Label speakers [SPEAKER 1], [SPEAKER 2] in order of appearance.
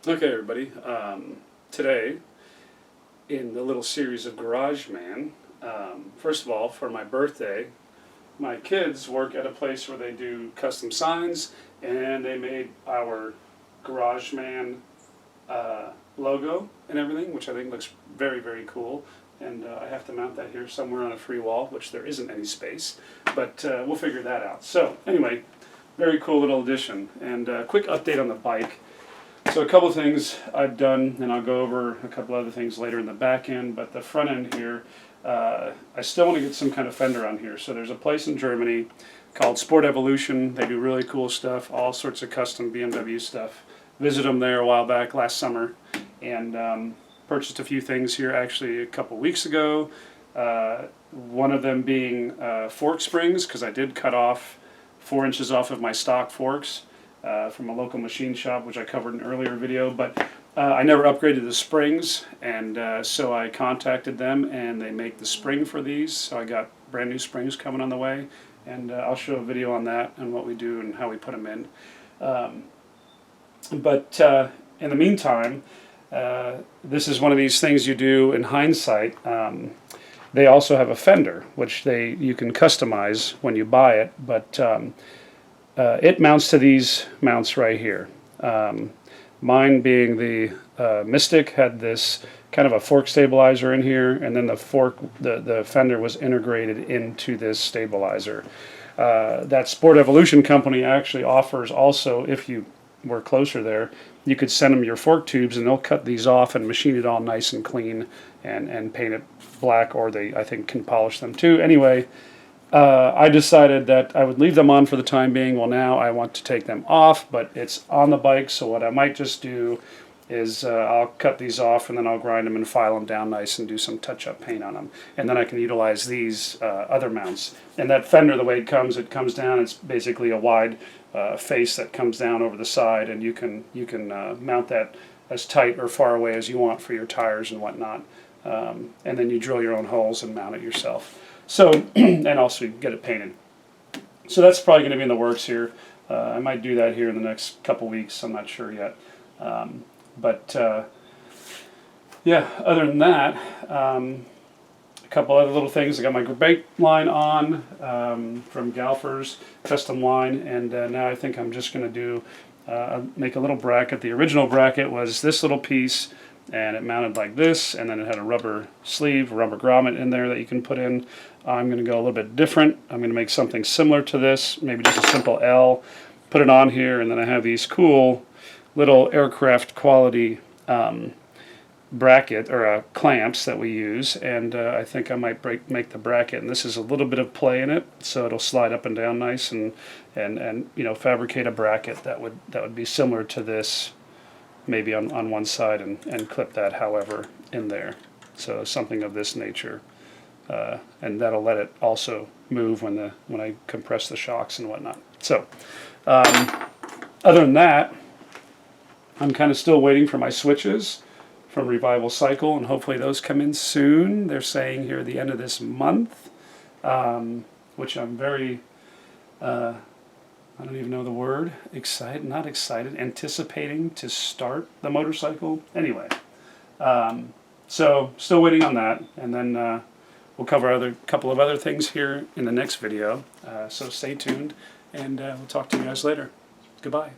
[SPEAKER 1] Okay, everybody. Today, in the little series of Grageman, first of all, for my birthday, my kids work at a place where they do custom signs, and they made our Grageman logo and everything, which I think looks very, very cool. And I have to mount that here somewhere on a free wall, which there isn't any space, but we'll figure that out. So anyway, very cool little addition. And quick update on the bike. So a couple of things I've done, and I'll go over a couple other things later in the back end, but the front end here, I still want to get some kind of fender on here. So there's a place in Germany called Sport Evolution. They do really cool stuff, all sorts of custom BMW stuff. Visited them there a while back last summer, and purchased a few things here actually a couple weeks ago. One of them being fork springs, because I did cut off 4 inches off of my stock forks. From a local machine shop, which I covered in an earlier video, but I never upgraded the springs, and so I contacted them, and they make the spring for these, so I got brand new springs coming on the way, and I'll show a video on that and what we do and how we put them in. But in the meantime, this is one of these things you do in hindsight. They also have a fender, which you can customize when you buy it, but it mounts to these mounts right here. Mine being the Mystic had this kind of a fork stabilizer in here, and then the fender was integrated into this stabilizer. That Sport Evolution company actually offers also, if you were closer there, you could send them your fork tubes and they'll cut these off and machine it all nice and clean and paint it black, or they, I think, can polish them too. Anyway, I decided that I would leave them on for the time being. Well, now I want to take them off, but it's on the bike, so what I might just do is I'll cut these off and then I'll grind them and file them down nice and do some touch-up paint on them. And then I can utilize these other mounts. And that fender, the way it comes down. It's basically a wide face that comes down over the side, and you can mount that as tight or far away as you want for your tires and whatnot. And then you drill your own holes and mount it yourself. So, and also you get it painted. So that's probably going to be in the works here. I might do that here in the next couple weeks. I'm not sure yet. Yeah, other than that, a couple other little things. I got my brake line on from Galfer's custom line, and now I think I'm just going to do make a little bracket. The original bracket was this little piece, and it mounted like this, and then it had a rubber sleeve, rubber grommet in there that you can put in. I'm going to go a little bit different. I'm going to make something similar to this, maybe just a simple L, put it on here, and then I have these cool little aircraft quality bracket or clamps that we use, and I think I might make the bracket, and this is a little bit of play in it, so it'll slide up and down nice, and you know, fabricate a bracket that would be similar to this, maybe on one side, and clip that however in there. So something of this nature, and that'll let it also move when I compress the shocks and whatnot. So other than that, I'm kind of still waiting for my switches from Revival Cycle, and hopefully those come in soon. They're saying here the end of this month, which I'm very I don't even know the word. Not excited. Anticipating to start the motorcycle. Anyway, so still waiting on that, and then we'll cover a couple of other things here in the next video. So stay tuned, and we'll talk to you guys later. Goodbye.